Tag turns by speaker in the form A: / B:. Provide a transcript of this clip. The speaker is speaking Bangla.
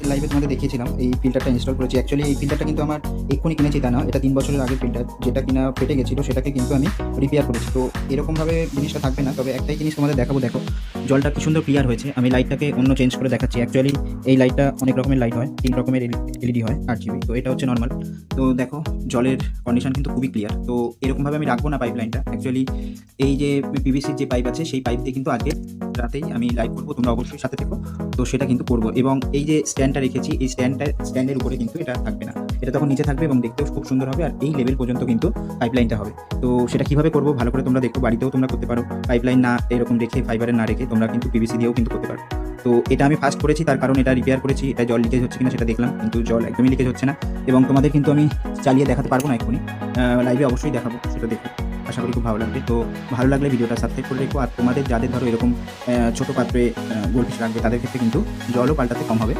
A: লাইভে তোমাদের দেখিয়েছিলাম এই ফিল্টারটা ইনস্টল করেছি। অ্যাকচুয়ালি এই ফিল্টারটা কিন্তু আমার এক্ষুনি কিনেছি তা না, এটা 3 বছরের আগের ফিল্টার, যেটা কিনা ফেটে গেছিলো সেটাকে কিন্তু আমি রিপেয়ার করেছি। তো এরকমভাবে জিনিসটা থাকবে না, তবে একটাই জিনিস তোমাদের দেখাবো। দেখো জলটা কি সুন্দর ক্লিয়ার হয়েছে। আমি লাইটটাকে অন্য চেঞ্জ করে দেখাচ্ছি। অ্যাকচুয়ালি এই লাইটটা অনেক রকমের লাইট হয়, 3 রকমের এলইডি হয় 8 জিবি, তো এটা হচ্ছে নর্মাল। তো দেখো জলের কন্ডিশন কিন্তু খুবই ক্লিয়ার। তো এরকমভাবে আমি রাখবো না পাইপ লাইনটা। অ্যাকচুয়ালি এই যে পিভিসির যে পাইপ আছে সেই পাইপ দিয়ে কিন্তু আজকে রাতেই আমি লাইভ করবো, তোমরা অবশ্যই সাথে থেকো। তো সেটা কিন্তু করবো, এবং এই যে স্ট্যান্ডটা রেখেছি এই স্ট্যান্ডের উপরে কিন্তু এটা থাকবে না, এটা তখন নিচে থাকবে এবং দেখতেও খুব সুন্দর হবে। আর এই লেভেল পর্যন্ত কিন্তু পাইপলাইনটা হবে। তো সেটা কিভাবে করবো ভালো করে তোমরা দেখো, বাড়িতেও তোমরা করতে পারো। পাইপলাইন না এরকম রেখে, ফাইবারের না রেখে তোমরা কিন্তু পিভিসি দিয়েও কিন্তু করতে পারো। তো এটা আমি ফার্স্ট করেছি, তার কারণ এটা রিপেয়ার করেছি। এটা জল লিকেজ হচ্ছে কিনা সেটা দেখলাম, কিন্তু জল একদমই লিকেজ হচ্ছে না। এবং তোমাদের কিন্তু আমি চালিয়ে দেখাতে পারবো না এক্ষুনি, লাইভে অবশ্যই দেখাবো, সেটা দেখো। আশা করি খুব ভালো লাগবে। তো ভালো লাগলে ভিডিওটা সাবস্ক্রাইব করে রেখো। আর তোমাদের যাদের ধরো এরকম ছোটো পাত্রে গোলফিশ রাখবে তাদের ক্ষেত্রে কিন্তু জলও পাল্টাতে কম হবে।